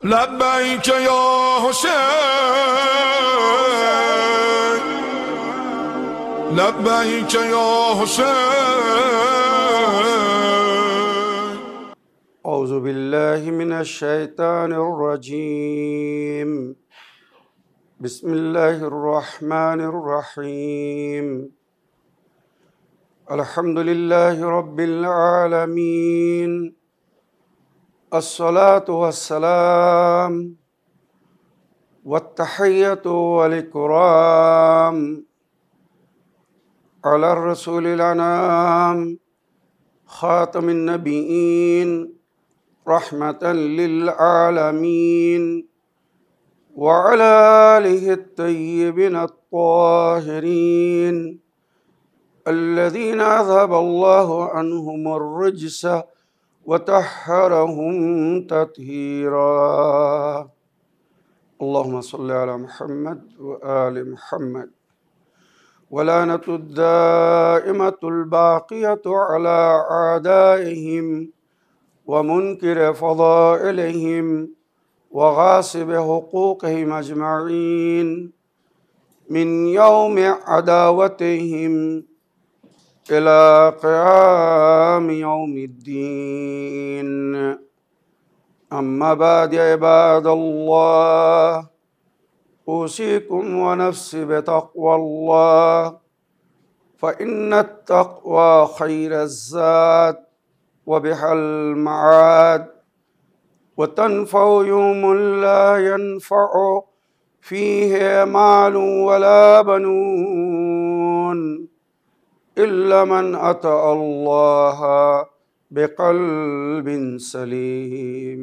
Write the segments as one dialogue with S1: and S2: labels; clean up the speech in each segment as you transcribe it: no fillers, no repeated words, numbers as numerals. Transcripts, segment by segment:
S1: لبيك يا حسين لبيك يا حسين.
S2: أعوذ بالله من الشيطان الرجيم. بسم الله الرحمن الرحيم. الحمد لله رب العالمين. الصلاة والسلام والتحية والإكرام على الرسول الأنام خاتم النبيين رحمة للعالمين وعلى آله الطيبين الطاهرين الذين أذهب الله عنهم الرجس وطهرهم تطهيرا. اللهم صل على محمد وآل محمد. ولعنة الدائمة الباقية على أعدائهم ومنكر فضائلهم وغاصب حقوقهم أجمعين من يوم عداوتهم إلى قيام يوم الدين. أما بعد عباد الله، أوصيكم ونفسي بتقوى الله، فإن التقوى خير الزاد وبها المعاد، وتنفع يوم لا ينفع فيه مال ولا بنون إلا من أتى الله بقلب سليم.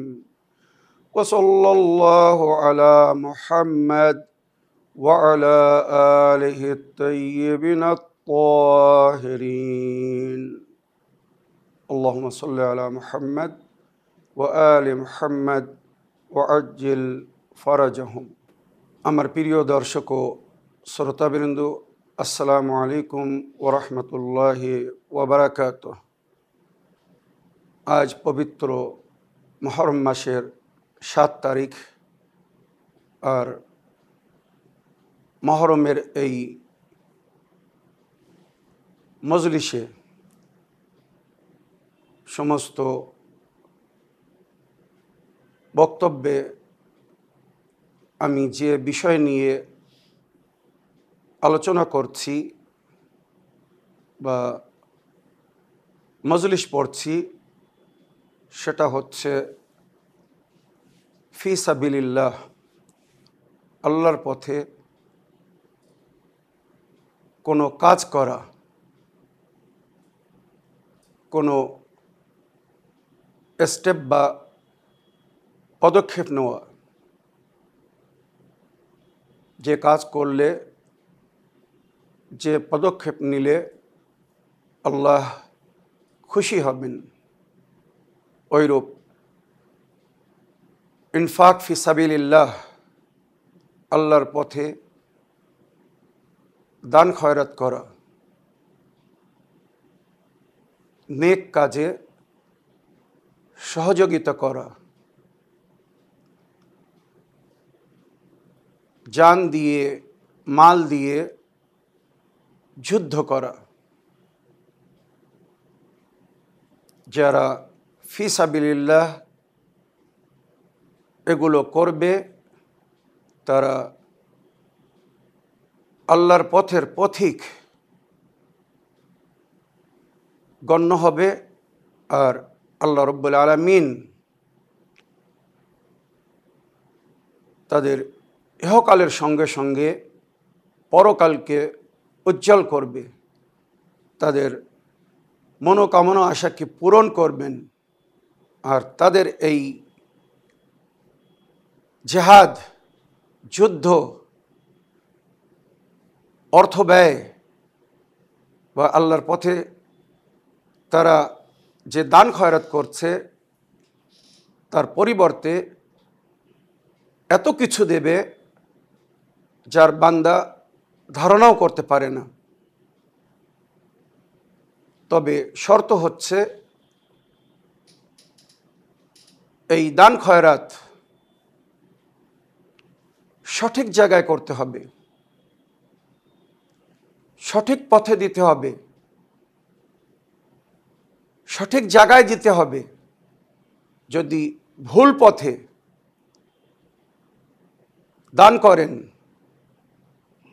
S2: وصلى الله على محمد وعلى آله الطيبين الطاهرين. اللهم صل على محمد وآل محمد وعجل فرجهم. আমার প্রিয় দর্শক ও শ্রোতাবৃন্দ, আসসালামু আলাইকুম ওয়া রাহমাতুল্লাহি ওয়া বারাকাতুহু। আজ পবিত্র মুহররম মাসের 7 তারিখ, আর মুহররমের এই মজলিসে সমস্ত বক্তব্যে আমি যে বিষয় নিয়ে আলোচনা করছি বা মজলিস পড়ছি সেটা হচ্ছে ফি সাবিলিল্লাহ, আল্লাহর পথে কোনো কাজ করা, কোনো স্টেপ বা পদক্ষেপ নেওয়া, যে কাজ করলে, যে পদক্ষেপ নিলে আল্লাহ খুশি হবেন, ওইরূপ ইনফাক ফি সাবিলিল্লাহ, আল্লাহর পথে দান খয়রাত করা, নেক কাজে সহযোগিতা করা, জান দিয়ে মাল দিয়ে যুদ্ধ করা। যারা ফি সাবিলিল্লাহ এগুলো করবে তারা আল্লাহর পথের পথিক গণ্য হবে, আর আল্লাহ রাব্বুল আলামিন তাদের ইহকালের সঙ্গে সঙ্গে পরকালকে উজ্জ্বল করবে, তাদের মনোকামনা আশাকে পূরণ করবেন। আর তাদের এই জেহাদ, যুদ্ধ, অর্থ ব্যয় বা আল্লাহর পথে তারা যে দান খয়রাত করছে তার পরিবর্তে এত কিছু দেবে যার বান্দা ধারণাও করতে পারে না। তবে শর্ত হচ্ছে এই দান খয়রাত সঠিক জায়গায় করতে হবে, সঠিক পথে দিতে হবে, সঠিক জায়গায় দিতে হবে। যদি ভুল পথে দান করেন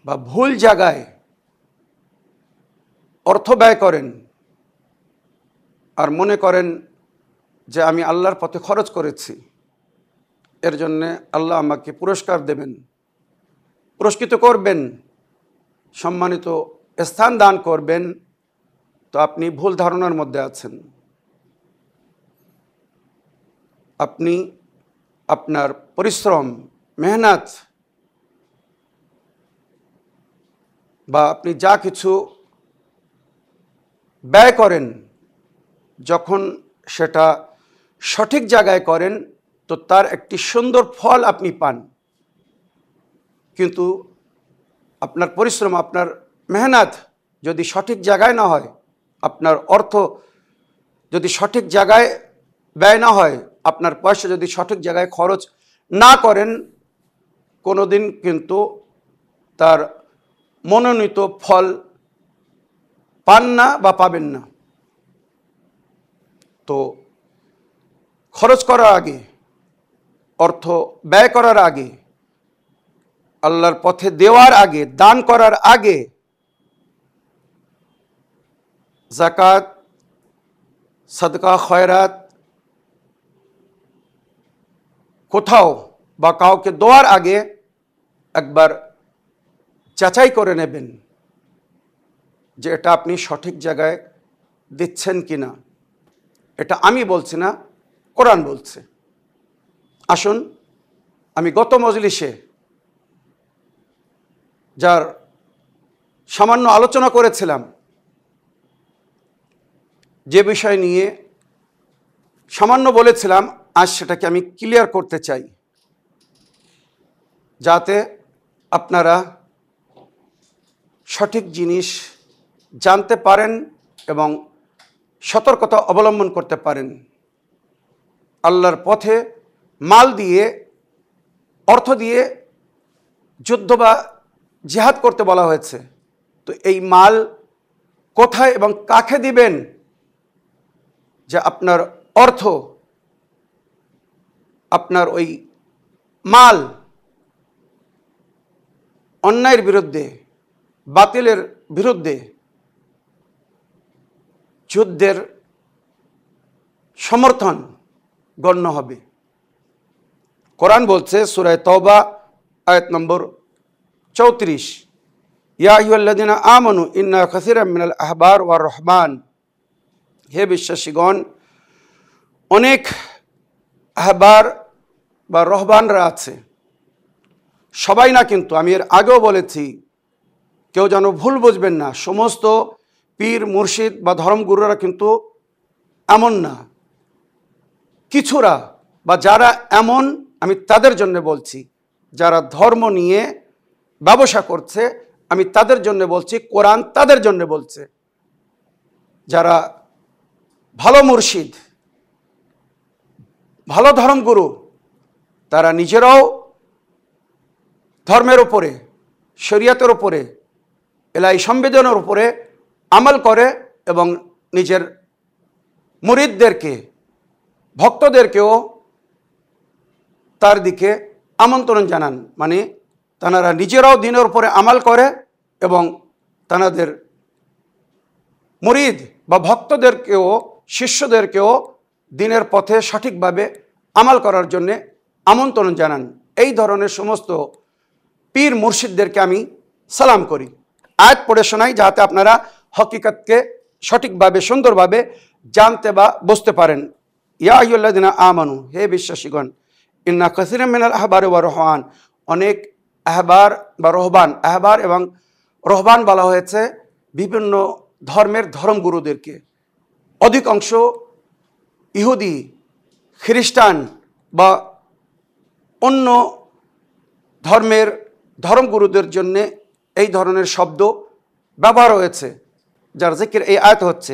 S2: বা ভুল জায়গায় অর্থ ব্যয় করেন আর মনে করেন যে আমি আল্লাহর পথে খরচ করেছি, এর জন্যে আল্লাহ আমাকে পুরস্কার দেবেন, পুরস্কৃত করবেন, সম্মানিত স্থান দান করবেন, তো আপনি ভুল ধারণার মধ্যে আছেন। আপনি আপনার পরিশ্রম, মেহনত বা আপনি যা কিছু ব্যয় করেন, যখন সেটা সঠিক জায়গায় করেন তো তার একটি সুন্দর ফল আপনি পান। কিন্তু আপনার পরিশ্রম, আপনার মেহনত যদি সঠিক জায়গায় না হয়, আপনার অর্থ যদি সঠিক জায়গায় ব্যয় না হয়, আপনার পয়সা যদি সঠিক জায়গায় খরচ না করেন, কোনোদিন কিন্তু তার মনোনীত ফল পান না বা পাবেন না। তো খরচ করার আগে, অর্থ ব্যয় করার আগে, আল্লাহর পথে দেওয়ার আগে, দান করার আগে যাকাত, সাদকা, খয়রাত কোথাও বা কাউকে দেওয়ার আগে একবার যাচাই করে নেবেন যে এটা আপনি সঠিক জায়গায় দিচ্ছেন কিনা। এটা আমি বলছি না, কোরআন বলছে। আসুন, আমি গত মজলিসে যার সামান্য আলোচনা করেছিলাম, যে বিষয় নিয়ে সামান্য বলেছিলাম, আজ সেটাকে আমি ক্লিয়ার করতে চাই, যাতে আপনারা সঠিক জিনিস জানতে পারেন এবং সতর্কতা অবলম্বন করতে পারেন। আল্লাহর পথে মাল দিয়ে, অর্থ দিয়ে যুদ্ধ বা জিহাদ করতে বলা হয়েছে। তো এই মাল কোথায় এবং কাকে দিবেন? যে আপনার অর্থ, আপনার ওই মাল অন্যায়ের বিরুদ্ধে, বাতিলের বিরুদ্ধে যুদ্ধের সমর্থন গণ্য হবে। কোরআন বলছে সূরা তওবা আয়াত নম্বর 34, ইয়া আইয়ুহাল্লাযীনা আমানু ইন্না কাসীরাম মিনাল আহবার ওয়ার রহবান, হে বিশ্বাসীগণ, অনেক আহবার বা রহবানরা আছে, সবাই না কিন্তু, আমি এর আগেও বলেছি, কেউ যেন ভুল বুঝবেন না, সমস্ত পীর, মুর্শিদ বা ধর্মগুরুরা কিন্তু এমন না। কিছুরা বা যারা এমন, আমি তাদের জন্য বলছি, যারা ধর্ম নিয়ে ব্যবসা করছে, আমি তাদের জন্য বলছি, কোরআন তাদের জন্য বলছে। যারা ভালো মুর্শিদ, ভালো ধর্মগুরু, তারা নিজেরাও ধর্মের উপরে, শরীয়তের উপরে, এলাহি সংবিধানের উপরে আমল করে এবং নিজের মুরিদদেরকে, ভক্তদেরকেও তার দিকে আমন্ত্রণ জানান। মানে তারা নিজেরাও দিনের উপরে আমল করে এবং তাদের মুরিদ বা ভক্তদেরকেও, শিষ্যদেরকেও দিনের পথে সঠিকভাবে আমল করার জন্য আমন্ত্রণ জানান। এই ধরনের সমস্ত পীর মুর্শিদদেরকে আমি সালাম করি। আয়াত পড়ে শোনাই, যাতে আপনারা হকিকতকে সঠিকভাবে, সুন্দরভাবে জানতে বা বুঝতে পারেন। ইয়া আইয়ুহাল্লাযীনা আমানু, হে বিশ্বাসীগণ, ইন্না কাসীরাম মিনাল আহবারি ওয়ার রহবান, অনেক আহবার বা রহবান, আহবার এবং রহবান বলা হয়েছে বিভিন্ন ধর্মের ধর্মগুরুদেরকে। অধিকাংশ ইহুদি, খ্রিস্টান বা অন্য ধর্মের ধর্মগুরুদের জন্যে এই ধরনের শব্দ ব্যবহার হয়েছে, যার জিকির এই আয়াত হচ্ছে,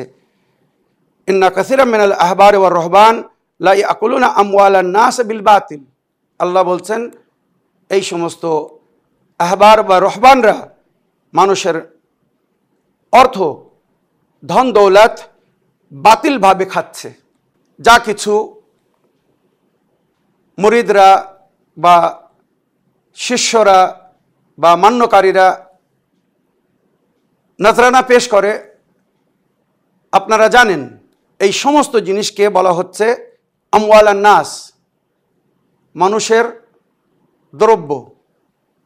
S2: ইন্না কাসীরাম মিনাল আহবারি ওয়ার রহবান লা ইয়াকুলুনা আমওয়ালান নাস বিল বাতিল। আল্লাহ বলছেন, এই সমস্ত আহবার বা রহবানরা মানুষের অর্থ, ধন দৌলত বাতিলভাবে খাচ্ছে। যা কিছু মুরিদরা বা শিষ্যরা বা মান্যকারীরা নজরানা পেশ করে, আপনারা জানেন এই সমস্ত জিনিসকে বলা হচ্ছে আমওয়ালান নাস, মানুষের দ্রব্য,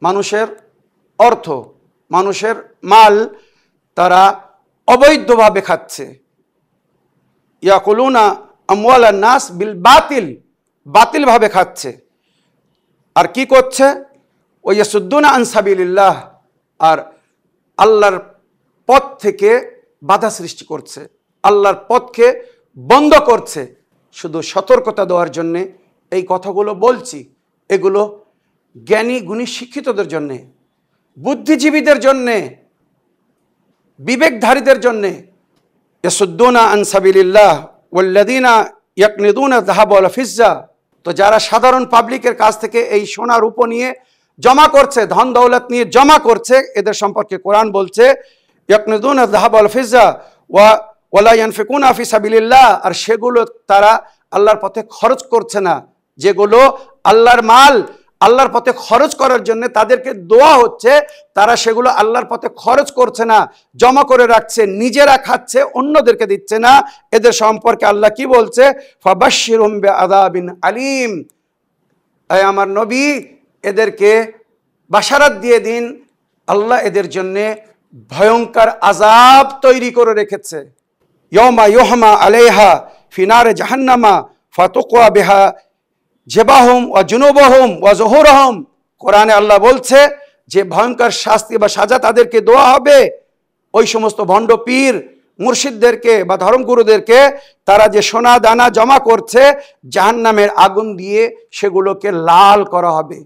S2: মানুষের অর্থ, মানুষের মাল তারা অবৈধভাবে খাচ্ছে। ইয়াকুলুনা আমওয়ালান নাস বিল বাতিল, বাতিলভাবে খাচ্ছে। আর কি করছে? ওই ইয়াসুদ্দুনা আন সাবিলিল্লাহ, আর আল্লাহর পথ থেকে বাধা সৃষ্টি করছে, আল্লাহর পথকে বন্ধ করছে। শুধু সতর্কতা দেওয়ার জন্যে এই কথাগুলো বলছি। এগুলো জ্ঞানী গুণী শিক্ষিতদের জন্যে, বুদ্ধিজীবীদের জন্যে, বিবেকধারীদের জন্যে। ইয়াসুদ্দুনা আন সাবিলিল্লাহ ওয়াল্লাযীনা ইয়াকনিদুনা যাহাব ওয়াল ফিজ্জা, তো যারা সাধারণ পাবলিকের কাছ থেকে এই সোনা রূপো নিয়ে জমা করছে, ধন দৌলত নিয়ে জমা করছে, এদের সম্পর্কে কোরআন বলছে ইয়াকনিদুনা যাহাব ওয়াল ফিজ্জা ওয়ালা ইয়ানফিকুনা ফি সাবিলিল্লাহ, আর সেগুলো তারা আল্লাহর পথে খরচ করছে না। যেগুলো আল্লাহর মাল আল্লাহর পথে খরচ করার জন্য তাদেরকে দেওয়া হচ্ছে, তারা সেগুলো আল্লাহর পথে খরচ করছে না, জমা করে রাখছে, নিজেরা খাচ্ছে, অন্যদেরকে দিচ্ছে না। এদের সম্পর্কে আল্লাহ কি বলছে? ফাবাশশিরহুম বিআযাবিন আলীম, আয় আমার নবী এদেরকে বাশারাত দিয়ে দিন, আল্লাহ এদের জন্য ভয়ঙ্কর আযাব তৈরি করে রেখেছে। ইয়াউমা ইউহমা আলাইহা ফি নারে জাহান্নামা ফাতুকওয়া বিহা জিবাহুম ওয়া জুনুবুহুম ওয়া যুহুরুহুম, কোরআনে আল্লাহ বলছে যে ভয়ঙ্কর শাস্তি বা সাজা তাদেরকে দেওয়া হবে। ওই সমস্ত ভণ্ড পীর মুর্শিদদেরকে বা ধর্মগুরুদেরকে, তারা যে সোনা দানা জমা করছে, জাহান্নামের আগুন দিয়ে সেগুলোকে লাল করা হবে।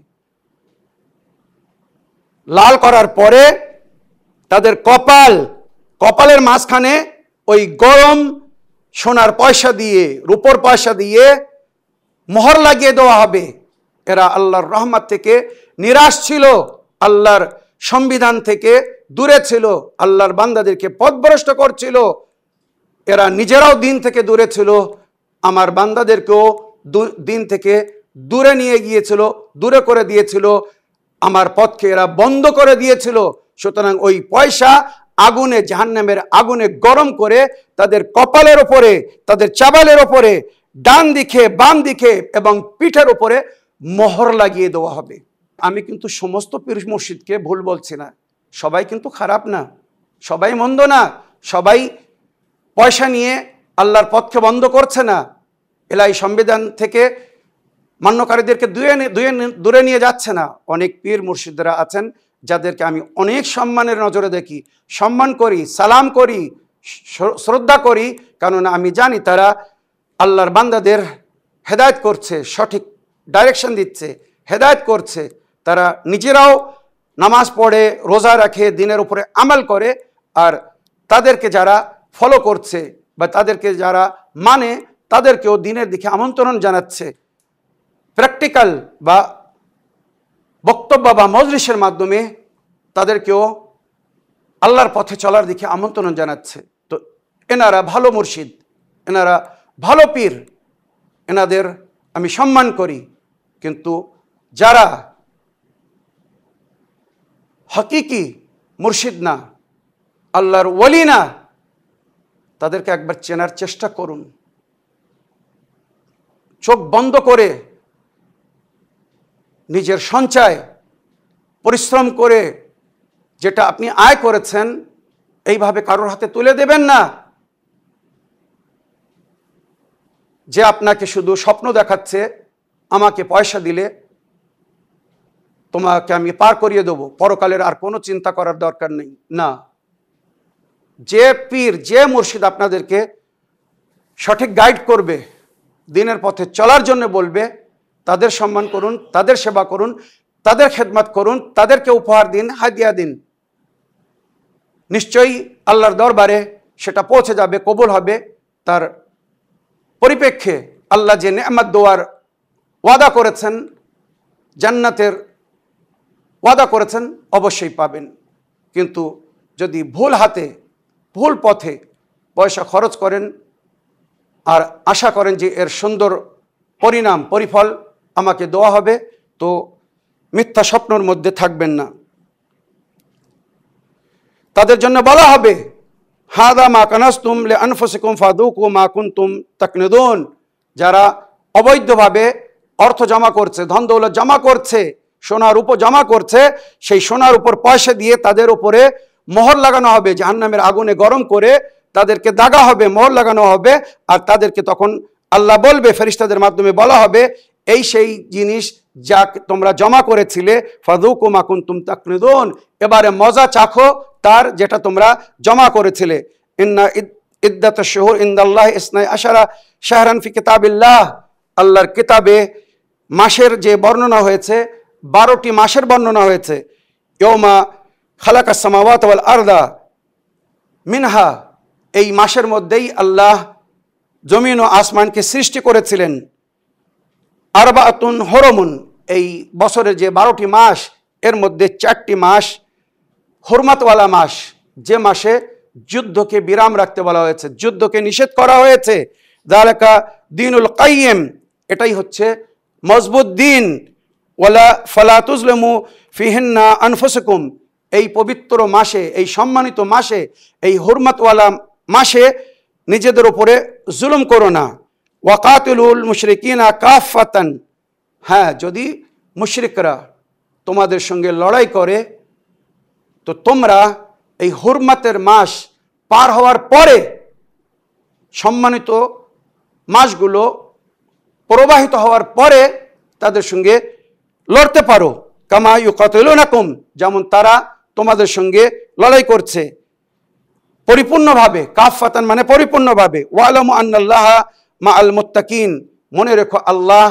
S2: লাল করার পরে তাদের কপালের মাঝখানে ওই গরম সোনার পয়সা দিয়ে, রূপোর পয়সা দিয়ে মোহর লাগিয়ে দেওয়া হবে। এরা আল্লাহর রহমত থেকে নিরাশ ছিল, আল্লাহর সংবিধান থেকে দূরে ছিল, আল্লাহর বান্দাদেরকে পথভ্রষ্ট করছিল। এরা নিজেরাও দিন থেকে দূরে ছিল, আমার বান্দাদেরকেও দিন থেকে দূরে নিয়ে গিয়েছিল, দূরে করে দিয়েছিল, আমার পথকে এরা বন্ধ করে দিয়েছিল। সুতরাং ওই পয়সা আগুনে, জাহান্নামের আগুনে গরম করে তাদের কপালের ওপরে, তাদের চাবালের ওপরে, ডান দিকে বাম দিকে এবং পিঠের উপরে মোহর লাগিয়ে দেওয়া হবে। আমি কিন্তু সমস্ত পীর মুর্শিদকে ভুল বলছি না, সবাই কিন্তু খারাপ না, সবাই মন্দ না, সবাই পয়সা নিয়ে আল্লাহর পথকে বন্ধ করছে না, এলাই সংবিধান থেকে মান্যকারীদেরকে দূরে নিয়ে যাচ্ছে না। অনেক পীর মুর্শিদরা আছেন যাদেরকে আমি অনেক সম্মানের নজরে দেখি, সম্মান করি, সালাম করি, শ্রদ্ধা করি, কারণ আমি জানি তারা আল্লাহর বান্দাদের হেদায়েত করছে, সঠিক ডাইরেকশন দিচ্ছে, হেদায়েত করছে। তারা নিজেরাও নামাজ পড়ে, রোজা রাখে, দিনের উপরে আমল করে, আর তাদেরকে যারা ফলো করছে বা তাদেরকে যারা মানে তাদেরকেও দিনের দিকে আমন্ত্রণ জানাচ্ছে। প্র্যাকটিক্যাল বা বক্তব্য বা মজলিসের মাধ্যমে তাদেরকেও আল্লাহর পথে চলার দিকে আমন্ত্রণ জানাচ্ছে। তো এনারা ভালো মুর্শিদ, এনারা ভালো পীর, এনাদের আমি সম্মান করি। কিন্তু যারা হকিকি মুর্শিদ না, আল্লাহর ওলি না, তাদেরকে একবার চেনার চেষ্টা করুন। চোখ বন্ধ করে নিজের সঞ্চয় পরিশ্রম করে যেটা আপনি আয় করেছেন, এইভাবে কারোর হাতে তুলে দেবেন না যে আপনাকে শুধু স্বপ্ন দেখাচ্ছে, আমাকে পয়সা দিলে তোমাকে আমি পার করিয়ে দেবো, পরকালের আর কোনো চিন্তা করার দরকার নেই। না, যে পীর, যে মুর্শিদ আপনাদেরকে সঠিক গাইড করবে, দিনের পথে চলার জন্য বলবে, তাদের সম্মান করুন, তাদের সেবা করুন, তাদের খেদমত করুন, তাদেরকে উপহার দিন, হাদিয়া দিন। নিশ্চয়ই আল্লাহর দরবারে সেটা পৌঁছে যাবে, কবুল হবে। তার পরিপ্রেক্ষে আল্লাহ যে নেয়ামত দেওয়ার ওয়াদা করেছেন, জান্নাতের ওয়াদা করেছেন অবশ্যই পাবেন। কিন্তু যদি ভুল হাতে ভুল পথে পয়সা খরচ করেন আর আশা করেন যে এর সুন্দর পরিণাম পরিফল আমাকে দেওয়া হবে, তো মিথ্যা স্বপ্নের মধ্যে থাকবেন না। তাদের জন্য বলা হবে হাদা মা কানাসতুম লিআনফুসিকুম ফাযুকু মা কুনতুম তাকনিদুন। যারা অবৈধভাবে অর্থ জমা করছে, ধন দৌলত জমা করছে, সোনার উপর জমা করছে, সেই সোনার উপর পয়সা দিয়ে তাদের উপরে মোহর লাগানো হবে, জাহান্নামের আগুনে গরম করে তাদেরকে দাগা হবে, মোহর লাগানো হবে। আর তাদেরকে তখন আল্লাহ বলবে, ফেরেশতাদের মাধ্যমে বলা হবে, এই সেই জিনিস যা তোমরা জমা করেছিলে, ফাযুকু মা কুনতুম তাকনিদুন, এবারে মজা চাখো তার যেটা তোমরা জমা করেছিলে। ইন্না ইদ্দাতাশ শুহুর ইনদাল্লাহি ইসনাই আশারা শাহরান ফি কিতাবিল্লাহ, আল্লাহর কিতাবে মাসের যে বর্ণনা হয়েছে 12টি মাসের বর্ণনা হয়েছে। ইয়মা খালাকাস সামাওয়াতি ওয়াল আরদা মিনহা, এই মাসের মধ্যেই আল্লাহ জমিন ও আসমানকে সৃষ্টি করেছিলেন। আরবাতুন হুরুমুন, এই বছরের যে 12টি মাস এর মধ্যে 4টি মাস হুরমাতওয়ালা মাস, যে মাসে যুদ্ধকে বিরাম রাখতে বলা হয়েছে, যুদ্ধকে নিষেধ করা হয়েছে। যালিকা দীনুল কাইয়্যিম, এটাই হচ্ছে মজবুত দিন। ওয়ালা ফালা তুজলিমু ফিহিন্না আনফুসাকুম, এই পবিত্র মাসে, এই সম্মানিত মাসে, এই হুরমাতওয়ালা মাসে নিজেদের উপরে জুলুম করো না। ওয়াকাতিলুল মুশরিকিনা কাফাতান, হ্যাঁ যদি মুশরিকরা তোমাদের সঙ্গে লড়াই করে তো তোমরা এই হুরমাতের মাস পার হওয়ার পরে সম্মানিত মাসগুলো প্রবাহিত হওয়ার পরে তাদের সঙ্গে লড়তে পারো। কামা ইউকাতিলুনাকুম, যেমন তারা তোমাদের সঙ্গে লড়াই করছে পরিপূর্ণভাবে। কাফাতান মানে পরিপূর্ণভাবে। ওয়ালামু আন্নাল্লাহা মাআল মুত্তাকিন, মনে রেখো আল্লাহ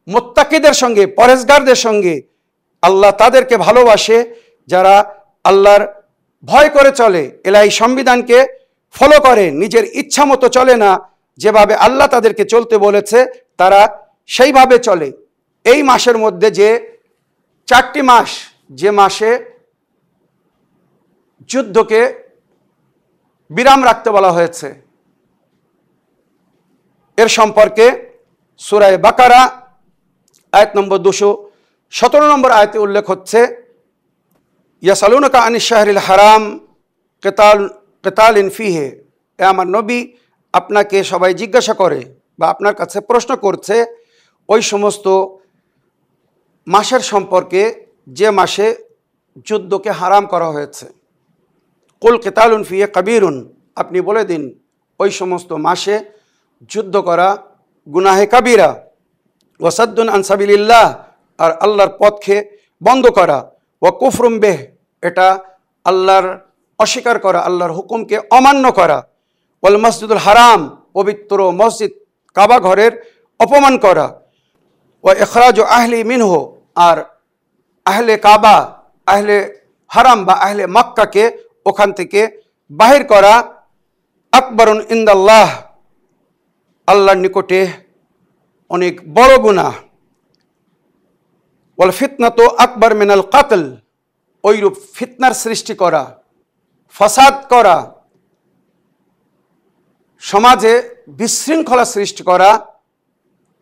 S2: মুত্তাকিদের সঙ্গে, পরেজগারদের সঙ্গে। আল্লাহ তাদেরকে ভালোবাসে যারা আল্লাহর ভয় করে চলে, ইলাহি সংবিধানকে ফলো করে, নিজের ইচ্ছা মতো চলে না, যেভাবে আল্লাহ তাদেরকে চলতে বলেছে তারা সেইভাবে চলে। এই মাসের মধ্যে যে 4টি মাস, যে মাসে যুদ্ধকে বিরাম রাখতে বলা হয়েছে, এর সম্পর্কে সূরা বাকারা আয়াত নম্বর 217 নম্বর আয়াতে উল্লেখ হচ্ছে, ইয়াসালুনাকা আনিশ শাহরিল হারাম কিতালিন ফিহি, এ আমার নবী আপনাকে সবাই জিজ্ঞাসা করে বা আপনার কাছে প্রশ্ন করছে ওই সমস্ত মাসের সম্পর্কে যে মাসে যুদ্ধকে হারাম করা হয়েছে। কুল কিতালুন ফিহি কাবীরুন, আপনি বলে দিন ওই সমস্ত মাসে যুদ্ধ করা গুনাহে কাবীরা, ওয়াসাদ্দুন আন সাবিলিল্লাহ, আর আল্লাহর পথকে বন্ধ করা, ওয়া কুফরুম বিহ, এটা আল্লাহর অস্বীকার করা, আল্লাহর হুকুমকে অমান্য করা, ওয়াল মসজিদুল হারাম, পবিত্র মসজিদ কাবা ঘরের অপমান করা, ওয়া ইখরাজু আহলি মিনহু, আর আহলে কাবা, আহলে হারাম বা আহলে মক্কাকে ওখান থেকে বাহির করা, আকবরুন ইনদাল্লাহ, আল্লাহর নিকটে অনেক বড় গুনাহ। ওয়াল ফিতনাতু আকবার মিনাল কাতল, ওইরূপ ফিতনার সৃষ্টি করা, ফাসাদ করা, সমাজে বিশৃঙ্খলা সৃষ্টি করা,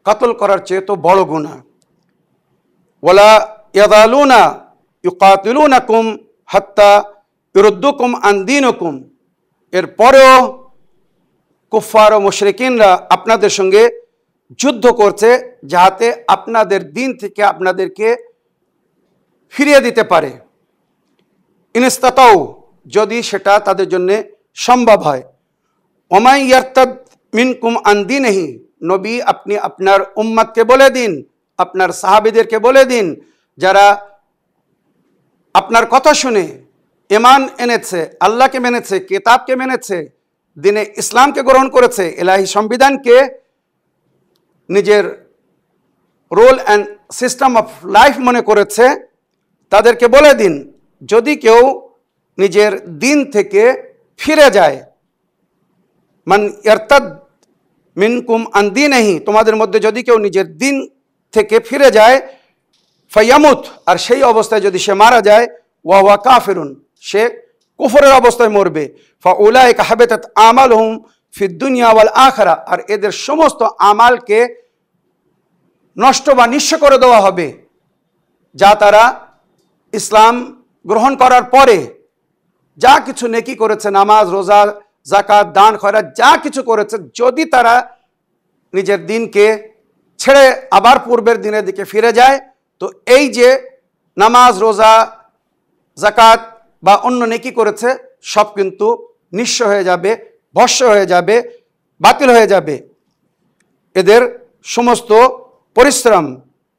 S2: কাতল করার চেয়ে তো বড় গুনাহ। ওয়ালা ইয়াযালুনা ইউকাতিলুনাকুম হাত্তা ইউরুদ্দুকুম আন দীনিকুম, এরপরেও কুফফার ও মুশরিকিনরা আপনাদের সঙ্গে যুদ্ধ করছে যাতে আপনাদের দিন থেকে আপনাদেরকে ফিরিয়ে দিতে পারে। ইনস্তাতাউ, যদি সেটা তাদের জন্য সম্ভব হয়। ওমাই ইয়ারতাদ মিনকুম আন দীনিহি, নবী আপনি আপনার উম্মতকে বলে দিন, আপনার সাহাবীদেরকে বলে দিন, যারা আপনার কথা শুনে ঈমান এনেছে, আল্লাহকে মেনেছে, কিতাবকে মেনেছে, দিনে ইসলামকে গ্রহণ করেছে, ইলাহি সংবিধানকে নিজের role and system of life মনে করেছে, তাদেরকে বলে দিন যদি কেউ নিজের দিন থেকে ফিরে যায়, মান ইয়ারতাদ মিনকুম আন দীনিহি, তোমাদের মধ্যে যদি কেউ নিজের দিন থেকে ফিরে যায়, ফায়ামুত, আর সেই অবস্থায় যদি সে মারা যায়, ওয়া ওয়া কাফিরুন, সে কুফরের অবস্থায় মরবে। ফাউলাইকা হাবিতাত আমালুহুম ফিদ দুনিয়া ওয়াল আখিরা, আর এদের সমস্ত আমালকে নষ্ট বা নিঃস্ব করে দেওয়া হবে, যা তারা ইসলাম গ্রহণ করার পরে যা কিছু নেকি করেছে, নামাজ, রোজা, যাকাত, দান, খয়রাত, যা কিছু করেছে, যদি তারা নিজের দিনকে ছেড়ে আবার পূর্বের দিনের দিকে ফিরে যায়, তো এই যে নামাজ, রোজা, যাকাত বা অন্য নেকি করেছে সব কিন্তু নিঃস্ব হয়ে যাবে, ভস্য হয়ে যাবে, বাতিল হয়ে যাবে। এদের সমস্ত পরিশ্রম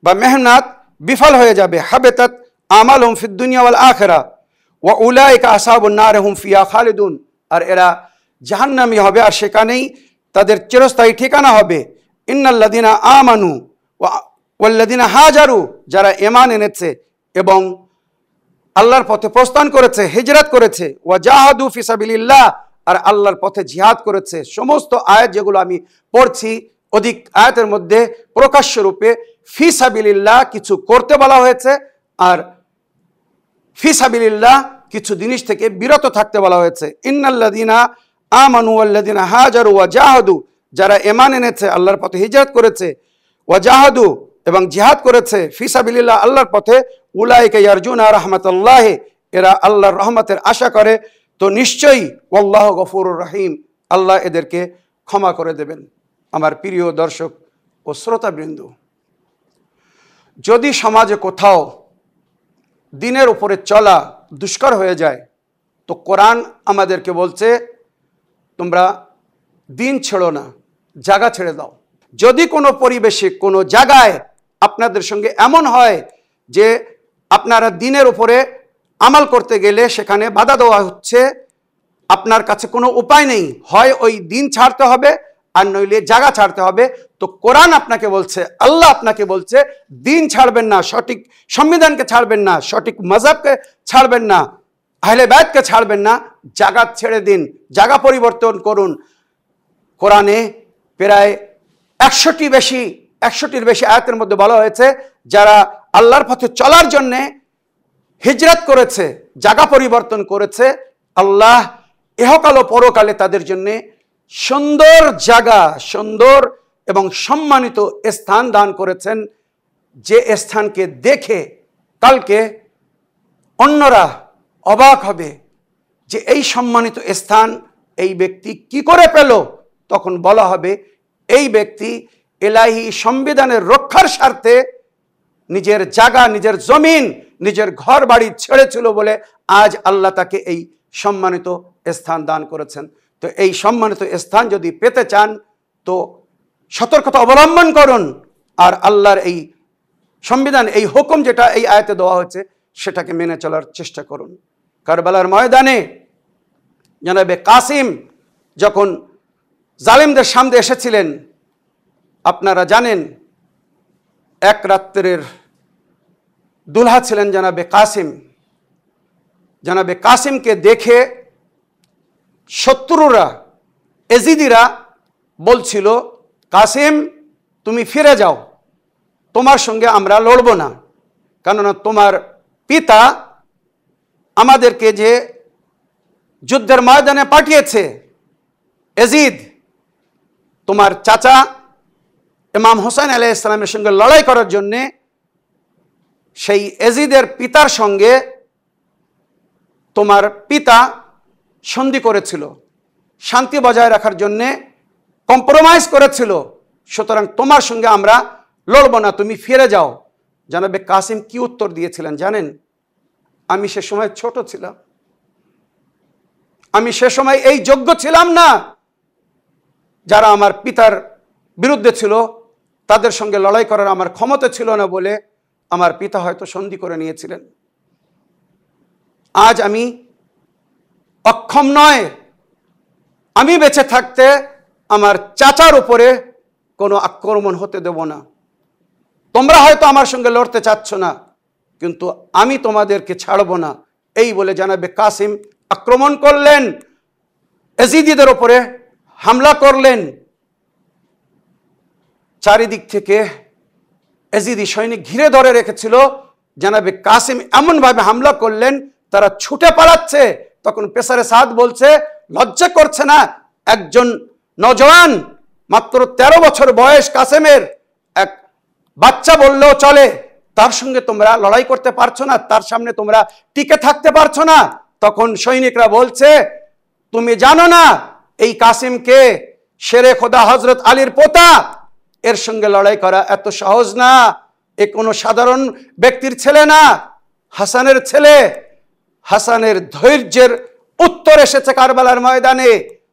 S2: বা মেহনত বিফল হয়ে যাবে। হাবিতাত আমালুহুম ফিদ দুনিয়া ওয়াল আখিরা ওয়া উলাইকা আসহাবুন নার হুম ফিহা খালিদুন, আর এরা জাহান্নামী হবে, আর সেখানেই তাদের চিরস্থায়ী ঠিকানা হবে। ইন্নাল্লাযিনা আমানু ওয়াল্লাযিনা হাজারু, যারা ঈমান এনেছে এবং আল্লাহর পথে প্রস্থান করেছে, হিজরত করেছে, ওয়া জাহাদু ফি সাবিলিল্লাহ, আর আল্লাহর পথে জিহাদ করেছে। সমস্ত আয়াত যেগুলো আমি পড়ছি, অধিক আয়াতের মধ্যে প্রকাশ্য রূপে ফি সাবিলিল্লাহ কিছু করতে বলা হয়েছে, আর ফি সাবিলিল্লাহ কিছু জিনিস থেকে বিরত থাকতে বলা হয়েছে। ইন্নাল্লাযিনা আমানু ওয়াল্লাযিনা হাজারু ওয়া জাহাদু, যারা ঈমান এনেছে, আল্লাহর পথে হিজরত করেছে, ওয়া জাহাদু এবং জিহাদ করেছে, ফি সাবিলিল্লাহ আল্লাহর পথে, উলাইকা ইয়ারজুনা রাহমাতাল্লাহ, এরা আল্লাহর রহমতের আশা করে, তো নিশ্চয়ই আল্লাহু গফুরুর রহিম, আল্লাহ এদেরকে ক্ষমা করে দেবেন। আমার প্রিয় দর্শক ও শ্রোতাবৃন্দ, যদি সমাজে কোথাও দিনের উপরে চলা দুষ্কর হয়ে যায়, তো কোরআন আমাদেরকে বলছে তোমরা দিন ছেড়ো না, জায়গা ছেড়ে দাও। যদি কোনো পরিবেশে, কোনো জায়গায় আপনাদের সঙ্গে এমন হয় যে আপনারা দিনের উপরে আমাল করতে গেলে সেখানে বাধা দেওয়া হচ্ছে, আপনার কাছে কোনো উপায় নেই, হয় ওই দিন ছাড়তে হবে আর নইলে জায়গা ছাড়তে হবে, তো কোরআন আপনাকে বলছে, আল্লাহ আপনাকে বলছে, দিন ছাড়বেন না, সঠিক সংবিধানকে ছাড়বেন না, সঠিক মাযহাবকে ছাড়বেন না, আহলে বায়তকে ছাড়বেন না, জায়গা ছেড়ে দিন, জায়গা পরিবর্তন করুন। কোরআনে প্রায় 100টির বেশি আয়াতের মধ্যে বলা হয়েছে, যারা আল্লাহর পথে চলার জন্যে হিজরত করেছে, জায়গা পরিবর্তন করেছে, আল্লাহ ইহকাল ও পরকালে তাদের জন্যে সুন্দর জায়গা, সুন্দর এবং সম্মানিত স্থান দান করেছেন, যে স্থানকে দেখে কালকে অন্যরা অবাক হবে যে এই সম্মানিত স্থান এই ব্যক্তি কি করে পেল। তখন বলা হবে এই ব্যক্তি ইলাহি সংবিধানের রক্ষার স্বার্থে নিজের জায়গা, নিজের জমিন, নিজের ঘর বাড়ি ছেড়েছিল বলে আজ আল্লাহ তাকে এই সম্মানিত স্থান দান করেছেন। তো এই সম্মানিত স্থান যদি পেতে চান তো সতর্কতা অবলম্বন করুন, আর আল্লাহর এই সংবিধান, এই হুকুম যেটা এই আয়াতে দেওয়া হয়েছে সেটাকে মেনে চলার চেষ্টা করুন। কারবালার ময়দানে জনাবে কাসিম যখন জালিমদের সামনে এসেছিলেন, আপনারা জানেন এক রাত্রের দুলহা ছিলেন জনাবে কাসিম। জনাবে কাসিমকে দেখে শত্রুরা, এজিদিরা বলছিল, কাসিম তুমি ফিরে যাও, তোমার সঙ্গে আমরা লড়ব না, কেননা তোমার পিতা আমাদেরকে যে যুদ্ধের ময়দানে পাঠিয়েছে, এজিদ তোমার চাচা ইমাম হোসেন আলাইহিস সালামের সঙ্গে লড়াই করার জন্যে, সেই এজিদের পিতার সঙ্গে তোমার পিতা সন্ধি করেছিল, শান্তি বজায় রাখার জন্যে কম্প্রোমাইজ করেছিল, সুতরাং তোমার সঙ্গে আমরা লড়ব না, তুমি ফিরে যাও। জনাবে কাসিম কি উত্তর দিয়েছিলেন জানেন? আমি সে সময় ছোট ছিলাম, আমি সে সময় এই যোগ্য ছিলাম না, যারা আমার পিতার বিরুদ্ধে ছিল তাদের সঙ্গে লড়াই করার আমার ক্ষমতা ছিল না বলে আমার পিতা হয়তো সন্ধি করে নিয়েছিলেন। আজ আমি অক্ষম নয়, আমি বেঁচে থাকতে আমার চাচার উপরে কোনো আক্রমণ হতে দেব না। তোমরা হয়তো আমার সঙ্গে লড়তে চাচ্ছ না, কিন্তু আমি তোমাদেরকে ছাড়ব না। এই বলে জনাবে কাসিম আক্রমণ করলেন, এজিদিদের উপরে হামলা করলেন। চারিদিক থেকে এজিদি সৈনিক ঘিরে ধরে রেখেছিল। জনাবে কাসিম এমনভাবে হামলা করলেন, তারা ছুটে পালাচ্ছে। তখন পেসারে সাদ বলছে, লজ্জা করছে না? একজন নজওয়ান, মাত্র 13 বছর বয়স কাসেমের, এক বাচ্চা বললেও চলে, তার সঙ্গে তোমরা লড়াই করতে পারছো না? তার সামনে তোমরা টিকে থাকতে পারছো না? তখন সৈনিকরা বলছে, তুমি জানো না এই কাসিমকে? শেরে খোদা হজরত আলীর পোতা, এর সঙ্গে লড়াই করা এত সহজ না। এ কোনো সাধারণ ব্যক্তির ছেলে না, হাসানের ছেলে। হাসানের ধৈর্যের উত্তর এসেছে কারবালার ময়দানে।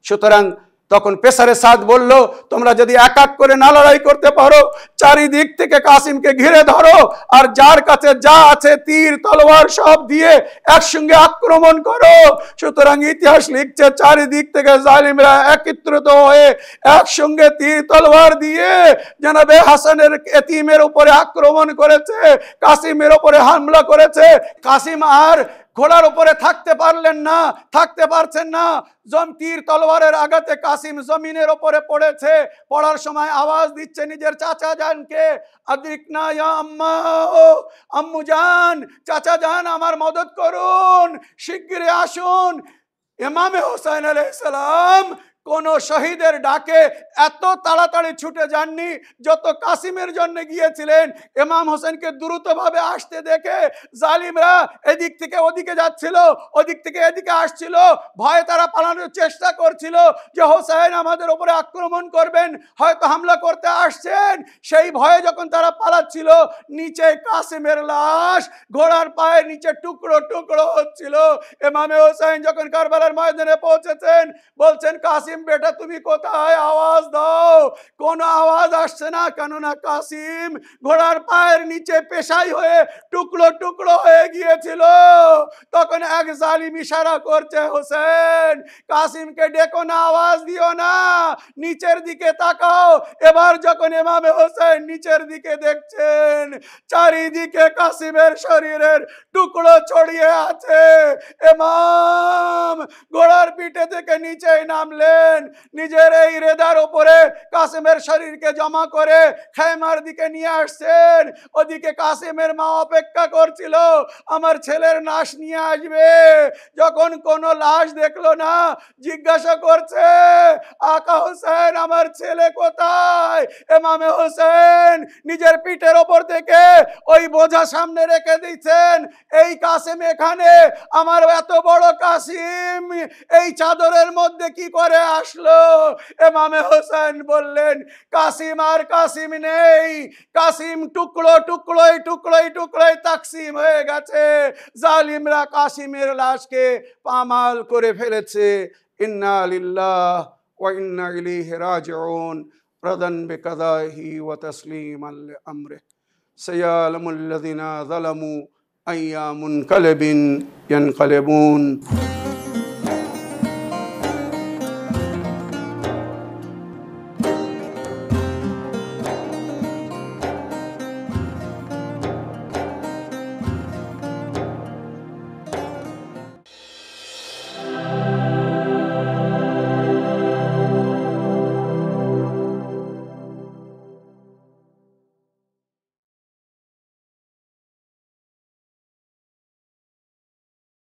S2: সুতরাং তখন পেসারে সাদ বলল, তোমরা যদি এক এক করে না লড়াই করতে পারো, চারিদিক থেকে কাসিমকে ঘিরে ধরো, আর যার কাছে যা আছে তীর তলোয়ার সব দিয়ে একসঙ্গে আক্রমণ করো। সুতরাং ইতিহাস লিখছে, চারিদিক থেকে জালিমরা একত্রিত হয়ে একসঙ্গে তীর তলোয়ার দিয়ে জনাবে হাসানের এতিমের উপরে আক্রমণ করেছে, কাসিমের উপরে হামলা করেছে। কাসিম আর ঘোড়ার উপরে থাকতে পারছেন না। তীর তলোয়ারের আঘাতে কাসিম জমিনের উপরে পড়েছে। পড়ার সময় আওয়াজ দিচ্ছে নিজের চাচা জানকে, আদ্রিকনা ইয়া আম্মা, ও আম্মু জান, চাচা জান আমার মদত করুন, শিগগিরই আসুন। ইমামে হোসেন আলাইহিস সালাম কোন শহীদের ডাকে এত তাড়াতাড়ি ছুটে যাননি যত কাসিমের জন্য গিয়েছিলেন। ইমাম হোসেনকে দ্রুতভাবে আসতে দেখে জালিমরা এদিক থেকে ওদিকে যাচ্ছিল, ওদিক থেকে এদিকে আসছিল। ভয়ে তারা পালানোর চেষ্টা করছিল যে হোসেন আমাদের উপরে আক্রমণ করবেন, হয়তো হামলা করতে আসছেন। সেই ভয়ে যখন তারা পালাচ্ছিল, নিচে কাসিমের লাশ ঘোড়ার পায়ের নিচে টুকরো টুকরো হচ্ছিল। ইমামে হোসেন যখন কারবালার ময়দানে পৌঁছেছেন, বলছেন, কাসিম বেটা তুমি কোথায়? আওয়াজ দাও। কোনো আওয়াজ আসছে না, কেননা কাসিম ঘোড়ার পায়ের নিচে পেশাই হয়ে টুকরো টুকরো হয়ে গিয়েছিল। তখন এক জালিম ইশারা করছে, হোসেন কাসিমকে ডেকো না, আওয়াজ দিও না, নিচের দিকে তাকাও। এবার যখন ইমামে হোসেন নিচের দিকে দেখছেন, চারিদিকে কাসিমের শরীরের টুকরো ছড়িয়ে আছে। ইমাম ঘোড়ার পিঠে থেকে নিচে নামলেন, নিজের এই রেদার উপরে কাসিমের শরীরকে জমা করে খেমার দিকে নিয়ে আসছেন। ওদিকে কাসিমের মা অপেক্ষা করছিল, আমার ছেলের লাশ নিয়ে আসবে। যখন কোনো লাশ দেখলো না, জিজ্ঞাসা করছে, আকা হোসেন আমার ছেলে কোথায়? ইমামে হোসেন নিজের পিঠের ওপর থেকে ওই বোঝা সামনে রেখে দিচ্ছেন, এই কাসিম এখানে, আমার এত বড় কাসিম এই চাদরের মধ্যে কি করে আসলো? ইমামে হোসেন বললেন, কাসিম আর কাসিম নেই, কাসিম টুকরো টুকরোই টুকরোই টুকরোই তাকসিম হয়ে গেছে। জালিমরা কাসিমের লাশকে পামাল করে ফেলেছে। ইন্না লিল্লাহ ওয়া ইন্না ইলাইহি রাজিউন। রাদান বিকাদাহি ওয়া তাসলিমান লিআমরিহি। সায়ালামুল লাযিনা যালামু আইয়া মুনকালিবিন ইয়ানকালিবুন।